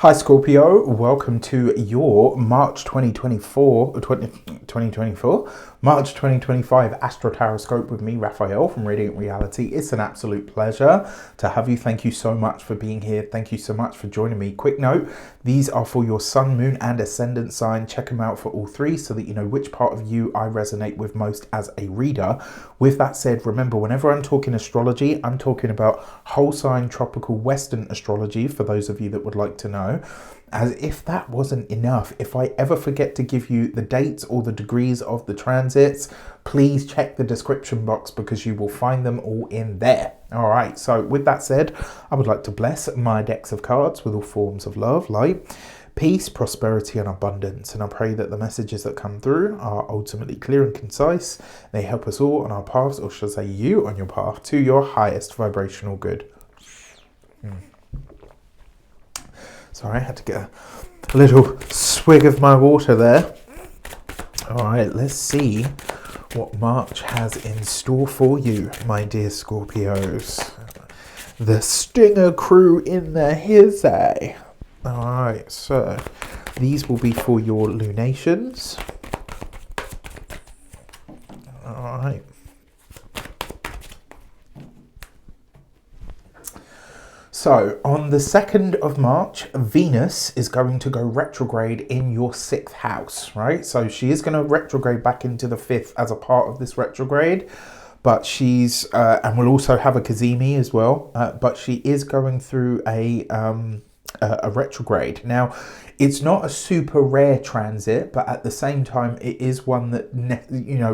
Hi Scorpio, welcome to your March 2024, March 2025 AstroTarot scope with me, Raphael from Reydiant Reality. It's an absolute pleasure to have you. Thank you so much for being here. Thank you so much for joining me. Quick note, these are for your sun, moon and ascendant sign. Check them out for all three so that you know which part of you I resonate with most as a reader. With that said, remember, whenever I'm talking astrology, I'm talking about whole sign tropical Western astrology for those of you that would like to know. As if that wasn't enough, if I ever forget to give you the dates or the degrees of the transits, please check the description box because you will find them all in there. All right, so with that said, I would like to bless my decks of cards with all forms of love, light, peace, prosperity and abundance. And I pray that the messages that come through are ultimately clear and concise. They help us all on our paths, or should I say you on your path to your highest vibrational good. Sorry, I had to get a little swig of my water there. All right, let's see what March has in store for you, my dear Scorpios. The Stinger crew in the hizzy. All right, so these will be for your lunations. All right. So, on the 2nd of March, Venus is going to go retrograde in your 6th house, right? So, she is going to retrograde back into the 5th as a part of this retrograde, but she's, and we'll also have a Cazimi as well, but she is going through a retrograde. Now, it's not a super rare transit, but at the same time, it is one that,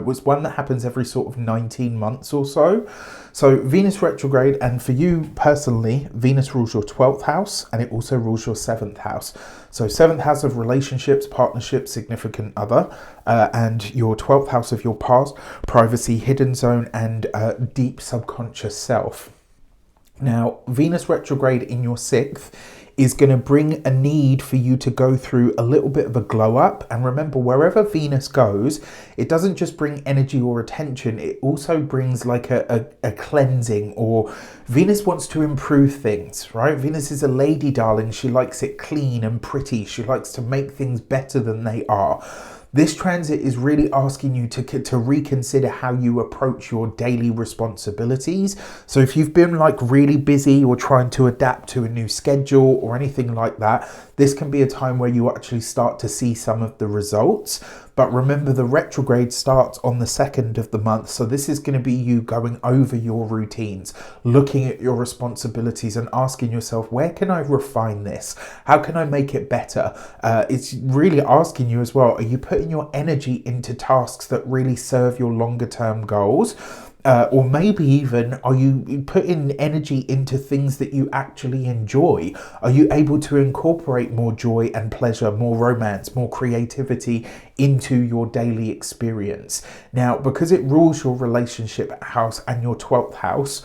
was one that happens every sort of 19 months or so. So Venus retrograde, and for you personally, Venus rules your 12th house and it also rules your 7th house. So 7th house of relationships, partnerships, significant other, and your 12th house of your past, privacy, hidden zone, and deep subconscious self. Now, Venus retrograde in your 6th is going to bring a need for you to go through a little bit of a glow up. And remember, wherever Venus goes, it doesn't just bring energy or attention, it also brings like a cleansing, or Venus wants to improve things, right? Venus is a lady darling. She likes it clean and pretty. She likes to make things better than they are. This transit is really asking you to reconsider how you approach your daily responsibilities. So if you've been like really busy or trying to adapt to a new schedule or anything like that, this can be a time where you actually start to see some of the results. But remember, the retrograde starts on the 2nd of the month. So this is going to be you going over your routines, looking at your responsibilities and asking yourself, where can I refine this? How can I make it better? It's really asking you as well, are you putting your energy into tasks that really serve your longer term goals? Or maybe even, are you putting energy into things that you actually enjoy? Are you able to incorporate more joy and pleasure, more romance, more creativity into your daily experience? Now, because it rules your relationship house and your 12th house,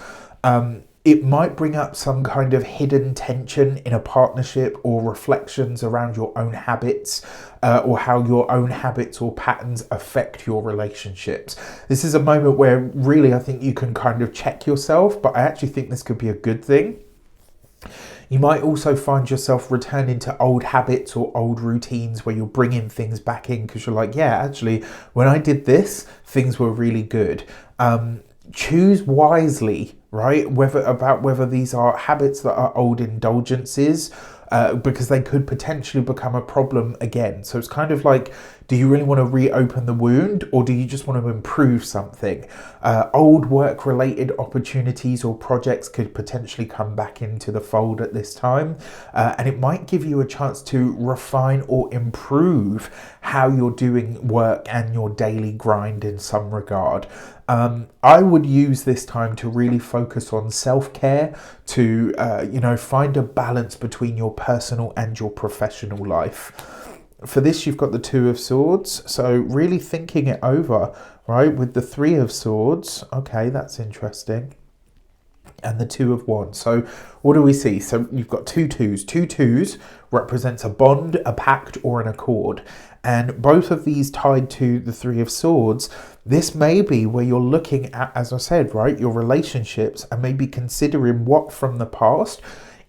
it might bring up some kind of hidden tension in a partnership, or reflections around your own habits, or how your own habits or patterns affect your relationships. This is a moment where really I think you can kind of check yourself, but I actually think this could be a good thing. You might also find yourself returning to old habits or old routines where you're bringing things back in because you're like, yeah, actually, when I did this, things were really good. Choose wisely, right? Whether these are habits that are old indulgences, because they could potentially become a problem again. So it's kind of like, do you really want to reopen the wound, or do you just want to improve something? Old work-related opportunities or projects could potentially come back into the fold at this time, and it might give you a chance to refine or improve how you're doing work and your daily grind in some regard. I would use this time to really focus on self-care, to find a balance between your personal and your professional life. For this, you've got the 2 of Swords, so really thinking it over, right? With the 3 of Swords, okay, that's interesting. And the 2 of Wands. So what do we see? So you've got 2 twos. 2 twos represents a bond, a pact, or an accord. And both of these tied to the 3 of Swords, this may be where you're looking at, as I said, right, your relationships, and maybe considering what from the past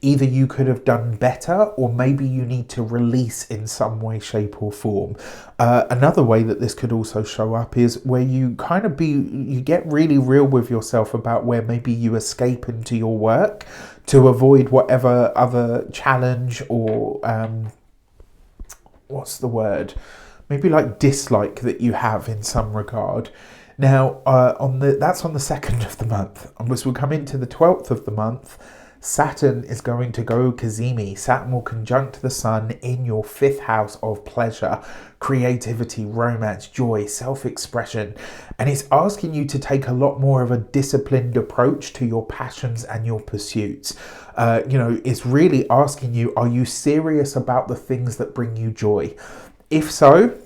either you could have done better, or maybe you need to release in some way, shape or form. Another way that this could also show up is where you you get really real with yourself about where maybe you escape into your work to avoid whatever other challenge or what's the word? Maybe like dislike that you have in some regard. Now, that's on the 2nd of the month. And as we come into the 12th of the month, Saturn is going to go Cazimi. Saturn will conjunct the Sun in your 5th house of pleasure, creativity, romance, joy, self-expression. And it's asking you to take a lot more of a disciplined approach to your passions and your pursuits. It's really asking you, are you serious about the things that bring you joy? If so,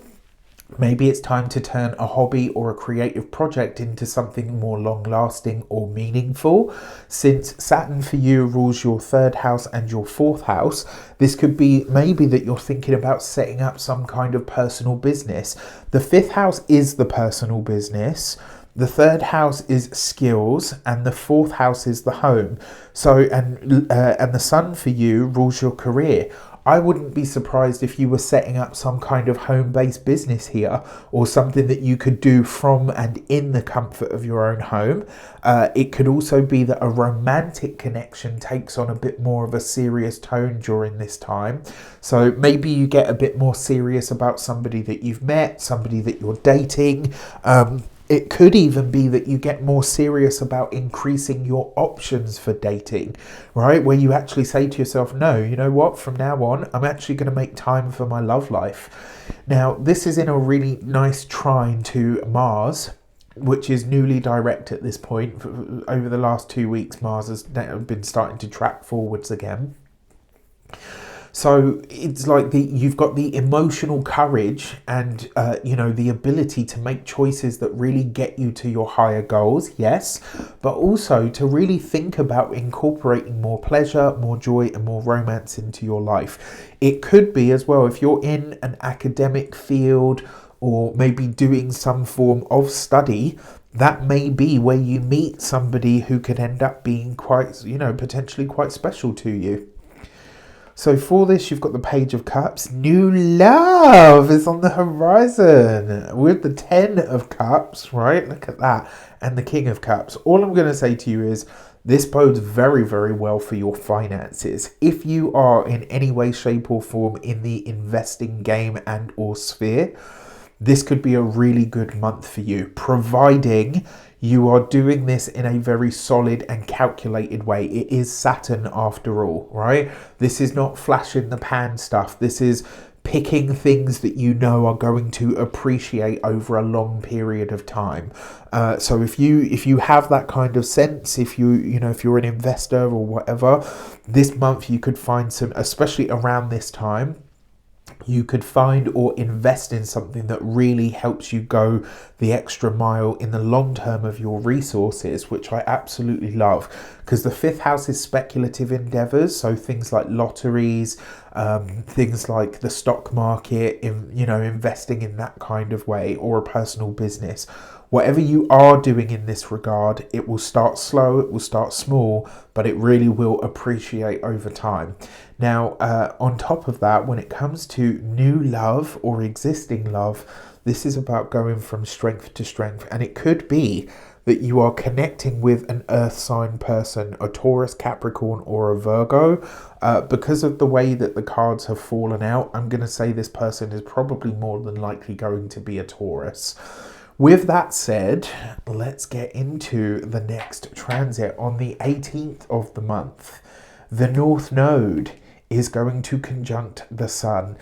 maybe it's time to turn a hobby or a creative project into something more long-lasting or meaningful. Since Saturn for you rules your 3rd house and your 4th house, this could be maybe that you're thinking about setting up some kind of personal business. The 5th house is the personal business. The 3rd house is skills, and the 4th house is the home. And the Sun for you rules your career. I wouldn't be surprised if you were setting up some kind of home-based business here, or something that you could do from and in the comfort of your own home. It could also be that a romantic connection takes on a bit more of a serious tone during this time. So maybe you get a bit more serious about somebody that you've met, somebody that you're dating. It could even be that you get more serious about increasing your options for dating, right? Where you actually say to yourself, no, you know what? From now on, I'm actually going to make time for my love life. Now, this is in a really nice trine to Mars, which is newly direct at this point. Over the last 2 weeks, Mars has been starting to track forwards again. So it's like you've got the emotional courage and, the ability to make choices that really get you to your higher goals, yes, but also to really think about incorporating more pleasure, more joy and more romance into your life. It could be as well, if you're in an academic field or maybe doing some form of study, that may be where you meet somebody who could end up being quite, potentially quite special to you. So for this, you've got the Page of Cups. New love is on the horizon with the 10 of Cups, right? Look at that. And the King of Cups. All I'm going to say to you is this bodes very, very well for your finances. If you are in any way, shape or form in the investing game and or sphere, this could be a really good month for you, providing you are doing this in a very solid and calculated way. It is Saturn after all, right? This is not flash in the pan stuff. This is picking things that you know are going to appreciate over a long period of time. So if you have that kind of sense, if you're an investor or whatever, this month you could find some, especially around this time, you could find or invest in something that really helps you go the extra mile in the long term of your resources, which I absolutely love, because the 5th house is speculative endeavors. So things like lotteries, things like the stock market, investing in that kind of way, or a personal business. Whatever you are doing in this regard, it will start slow, it will start small, but it really will appreciate over time. Now, on top of that, when it comes to new love or existing love, this is about going from strength to strength. And it could be that you are connecting with an earth sign person, a Taurus, Capricorn, or a Virgo. Because of the way that the cards have fallen out, I'm going to say this person is probably more than likely going to be a Taurus. With that said, let's get into the next transit. On the 18th of the month, the North Node is going to conjunct the Sun.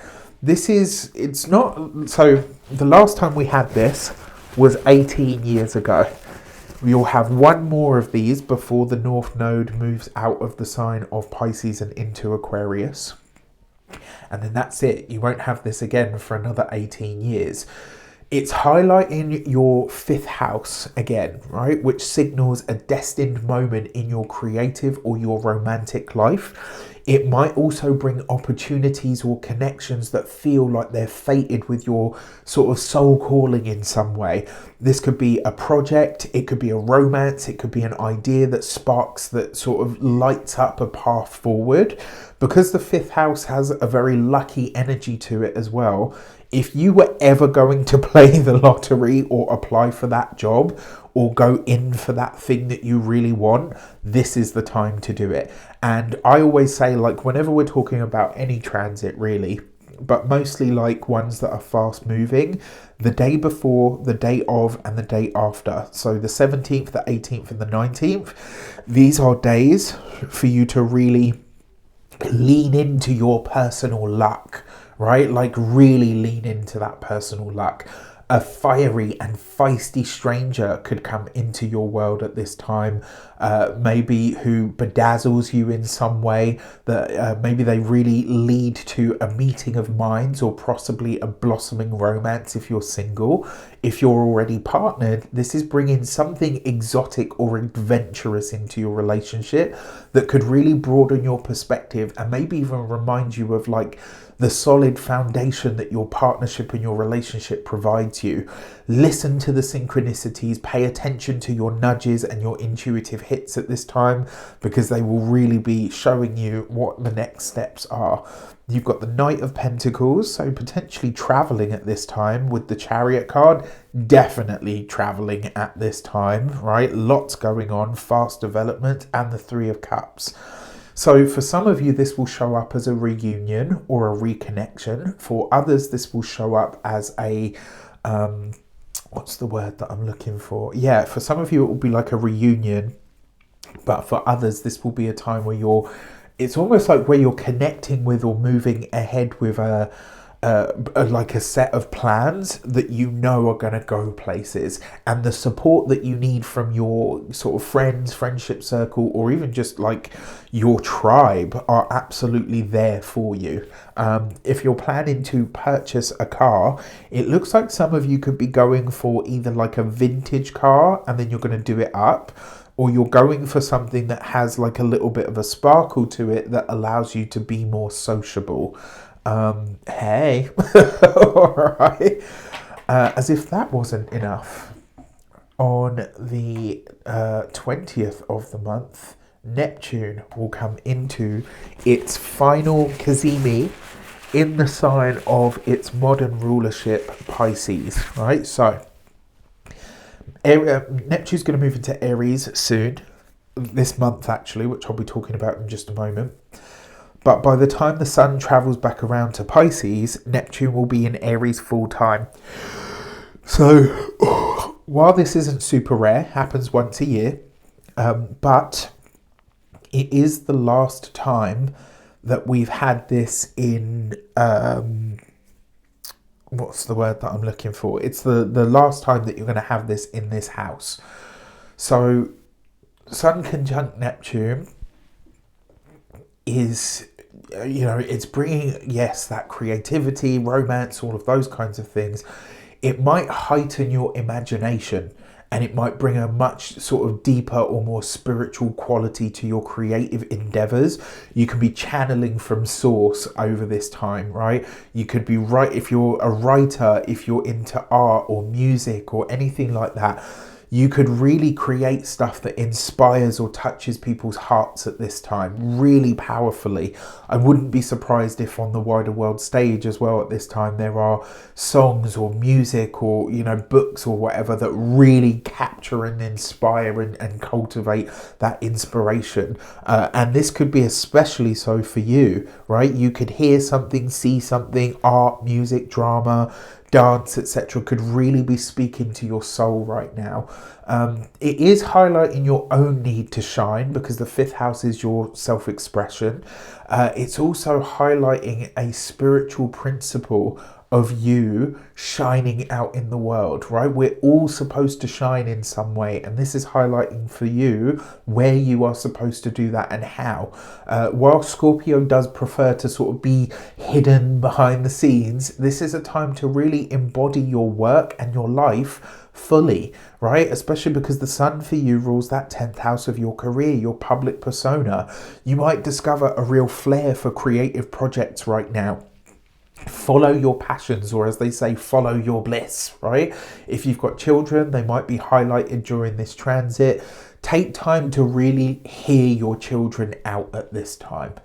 So the last time we had this was 18 years ago. You'll have one more of these before the North Node moves out of the sign of Pisces and into Aquarius. And then that's it. You won't have this again for another 18 years. It's highlighting your 5th house again, right? Which signals a destined moment in your creative or your romantic life. It might also bring opportunities or connections that feel like they're fated with your sort of soul calling in some way. This could be a project, it could be a romance, it could be an idea that sparks, that sort of lights up a path forward. Because the fifth house has a very lucky energy to it as well, if you were ever going to play the lottery or apply for that job or go in for that thing that you really want, this is the time to do it. And I always say, like, whenever we're talking about any transit really, but mostly like ones that are fast moving, the day before, the day of, and the day after. So the 17th, the 18th, and the 19th, these are days for you to really lean into your personal luck, right? Like really lean into that personal luck. A fiery and feisty stranger could come into your world at this time, maybe who bedazzles you in some way, that maybe they really lead to a meeting of minds or possibly a blossoming romance if you're single. If you're already partnered, this is bringing something exotic or adventurous into your relationship that could really broaden your perspective and maybe even remind you of like the solid foundation that your partnership and your relationship provides you. Listen to the synchronicities, pay attention to your nudges and your intuitive hits at this time, because they will really be showing you what the next steps are. You've got the Knight of Pentacles, so potentially traveling at this time with the Chariot card. Definitely traveling at this time, right? Lots going on, fast development, and the Three of Cups. So for some of you, this will show up as a reunion or a reconnection. For others, this will show up as a, what's the word that I'm looking for? Yeah, for some of you, it will be like a reunion. But for others, this will be a time where it's almost like where you're connecting with or moving ahead with like a set of plans that you know are going to go places, and the support that you need from your sort of friends, friendship circle, or even just like your tribe are absolutely there for you. If you're planning to purchase a car, it looks like some of you could be going for either like a vintage car and then you're going to do it up, or you're going for something that has like a little bit of a sparkle to it that allows you to be more sociable. Hey, all right. As if that wasn't enough, on the 20th of the month, Neptune will come into its final kazimi in the sign of its modern rulership, Pisces, right? So Neptune's going to move into Aries soon, this month actually, which I'll be talking about in just a moment. But by the time the sun travels back around to Pisces, Neptune will be in Aries full time. So while this isn't super rare, happens once a year, but it is the last time that we've had this in, what's the word that I'm looking for? It's the last time that you're going to have this in this house. So Sun conjunct Neptune is, you know, it's bringing, yes, that creativity, romance, all of those kinds of things. It might heighten your imagination, and it might bring a much sort of deeper or more spiritual quality to your creative endeavors. You can be channeling from source over this time, right? You could be if you're a writer, if you're into art or music or anything like that, you could really create stuff that inspires or touches people's hearts at this time really powerfully. I wouldn't be surprised if on the wider world stage as well at this time there are songs or music or, you know, books or whatever that really capture and inspire and cultivate that inspiration. And this could be especially so for you, right? You could hear something, see something, art, music, drama, dance, etc. could really be speaking to your soul right now. It is highlighting your own need to shine, because the fifth house is your self-expression. It's also highlighting a spiritual principle of you shining out in the world, right? We're all supposed to shine in some way, and this is highlighting for you where you are supposed to do that and how. While Scorpio does prefer to sort of be hidden behind the scenes, this is a time to really embody your work and your life fully, right? Especially because the sun for you rules that 10th house of your career, your public persona. You might discover a real flair for creative projects right now. Follow your passions, or as they say, follow your bliss, right? If you've got children, they might be highlighted during this transit. Take time to really hear your children out at this time.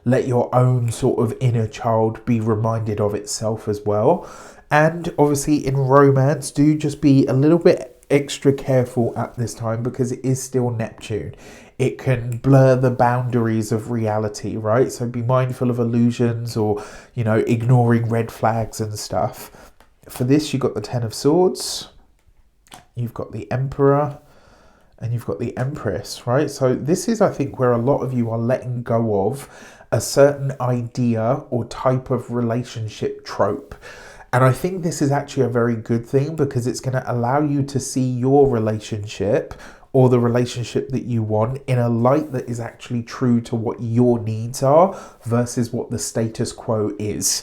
Let your own sort of inner child be reminded of itself as well. And obviously in romance, do just be a little bit extra careful at this time, because it is still Neptune. It can blur the boundaries of reality, right? So be mindful of illusions, or, you know, ignoring red flags and stuff. For this, you've got the Ten of Swords, you've got the Emperor, and you've got the Empress, right? So this is, I think, where a lot of you are letting go of a certain idea or type of relationship trope. And I think this is actually a very good thing, because it's going to allow you to see your relationship, or the relationship that you want, in a light that is actually true to what your needs are versus what the status quo is.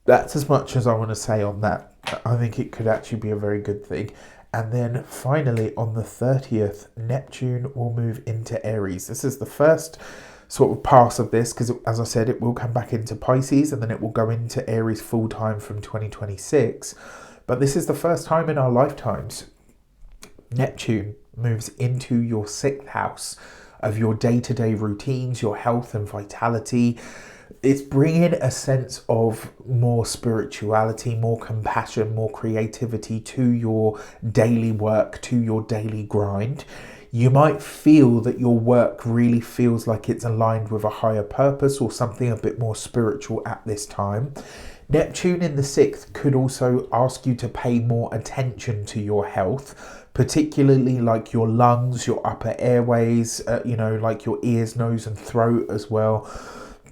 That's as much as I want to say on that. I think it could actually be a very good thing. And then finally on the 30th, Neptune will move into Aries. This is the first sort of pass of this, because as I said, it will come back into Pisces and then it will go into Aries full time from 2026. But this is the first time in our lifetimes Neptune moves into your 6th house of your day-to-day routines, your health and vitality. It's bringing a sense of more spirituality, more compassion, more creativity to your daily work, to your daily grind. You might feel that your work really feels like it's aligned with a higher purpose or something a bit more spiritual at this time. Neptune in the 6th could also ask you to pay more attention to your health, particularly like your lungs, your upper airways, like your ears, nose and throat as well.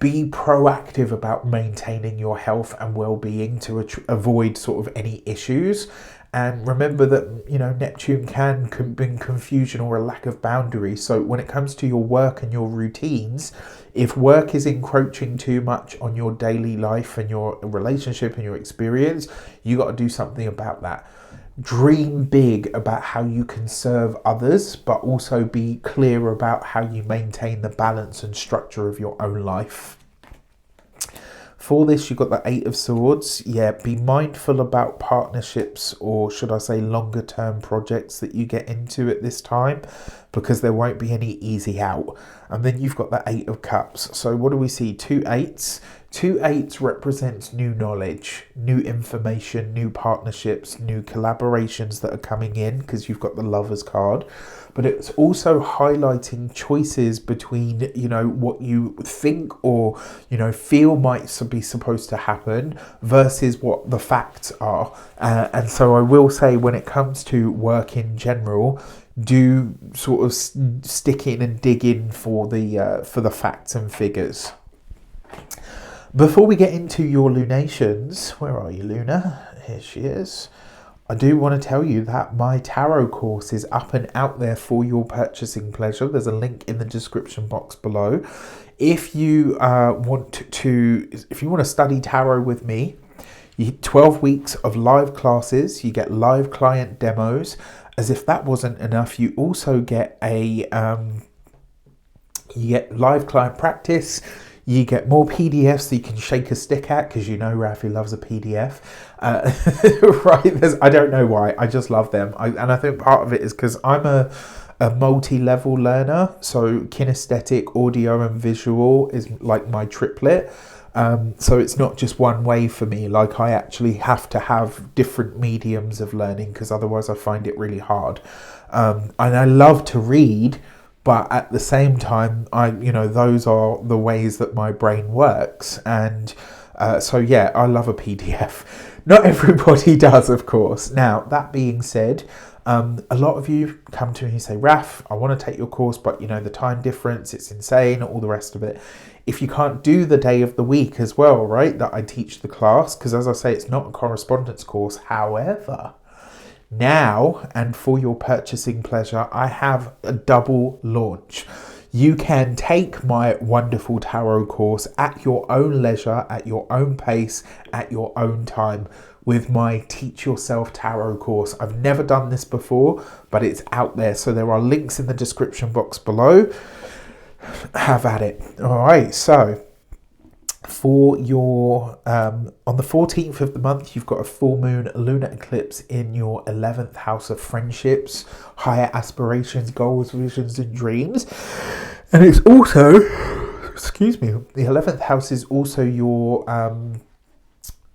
Be proactive about maintaining your health and well-being to avoid sort of any issues. And remember that, Neptune can bring confusion or a lack of boundaries. So when it comes to your work and your routines, if work is encroaching too much on your daily life and your relationship and your experience, you got to do something about that. Dream big about how you can serve others, but also be clear about how you maintain the balance and structure of your own life. For this, you've got the 8 of Swords. Yeah, be mindful about partnerships, or should I say longer term projects that you get into at this time, because there won't be any easy out. And then you've got the 8 of Cups. So what do we see? 2 8s. 2 8s represents new knowledge, new information, new partnerships, new collaborations that are coming in, because you've got the Lovers card. But it's also highlighting choices between, what you think or, feel might be supposed to happen versus what the facts are. And so I will say, when it comes to work in general, do sort of stick in and dig in for the facts and figures. Before we get into your lunations, where are you, Luna? Here she is. I do want to tell you that my tarot course is up and out there for your purchasing pleasure. There's a link in the description box below. If you want to study tarot with me, you get 12 weeks of live classes. You get live client demos. As if that wasn't enough, you also get live client practice. You get more PDFs that you can shake a stick at, because Rafi loves a PDF. Right? I don't know why. I just love them. And I think part of it is because I'm a multi-level learner. So kinesthetic, audio and visual is like my triplet. So it's not just one way for me. Like, I actually have to have different mediums of learning, because otherwise I find it really hard. And I love to read, but at the same time, those are the ways that my brain works. And so I love a PDF. Not everybody does, of course. Now, that being said, a lot of you come to me and say, Raf, I want to take your course, but the time difference, it's insane, all the rest of it. if you can't do the day of the week as well, right, that I teach the class, because as I say, it's not a correspondence course. However, now, and for your purchasing pleasure, I have a double launch. You can take my wonderful tarot course at your own leisure, at your own pace, at your own time with my Teach Yourself Tarot course. I've never done this before, but it's out there. So there are links in the description box below. Have at it. All right, so for your on the 14th of the month, you've got a full moon lunar eclipse in your 11th house of friendships, higher aspirations, goals, visions and dreams. And it's also, excuse me, the 11th house is also your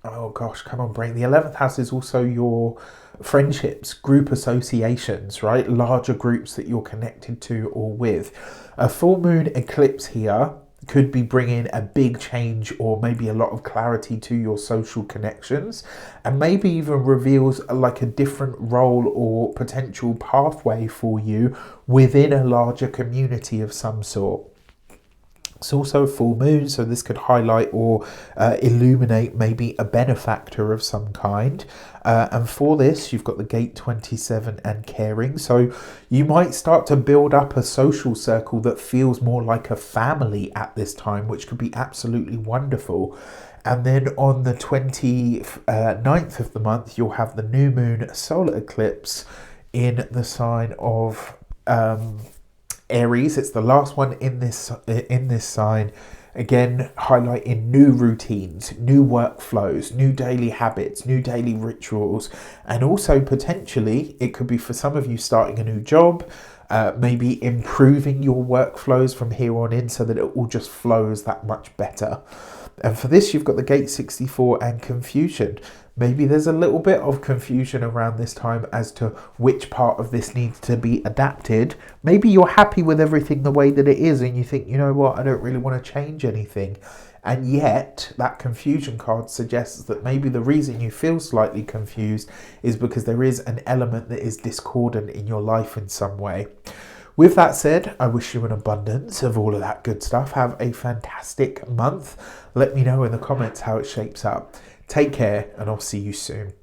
oh gosh, come on brain, the 11th house is also your friendships, group associations, right, larger groups that you're connected to or with. A full moon eclipse here could be bringing a big change or maybe a lot of clarity to your social connections, and maybe even reveals like a different role or potential pathway for you within a larger community of some sort. It's also a full moon, so this could highlight or illuminate maybe a benefactor of some kind. And for this, you've got the gate 27 and caring. So you might start to build up a social circle that feels more like a family at this time, which could be absolutely wonderful. And then on the 29th of the month, you'll have the new moon solar eclipse in the sign of Aries. It's the last one in this sign. Again, highlighting new routines, new workflows, new daily habits, new daily rituals, and also potentially it could be for some of you starting a new job, maybe improving your workflows from here on in so that it all just flows that much better. And for this, you've got the gate 64 and confusion. Maybe there's a little bit of confusion around this time as to which part of this needs to be adapted. Maybe you're happy with everything the way that it is and you think, you know what, I don't really want to change anything. And yet that confusion card suggests that maybe the reason you feel slightly confused is because there is an element that is discordant in your life in some way. With that said, I wish you an abundance of all of that good stuff. Have a fantastic month. Let me know in the comments how it shapes up. Take care, and I'll see you soon.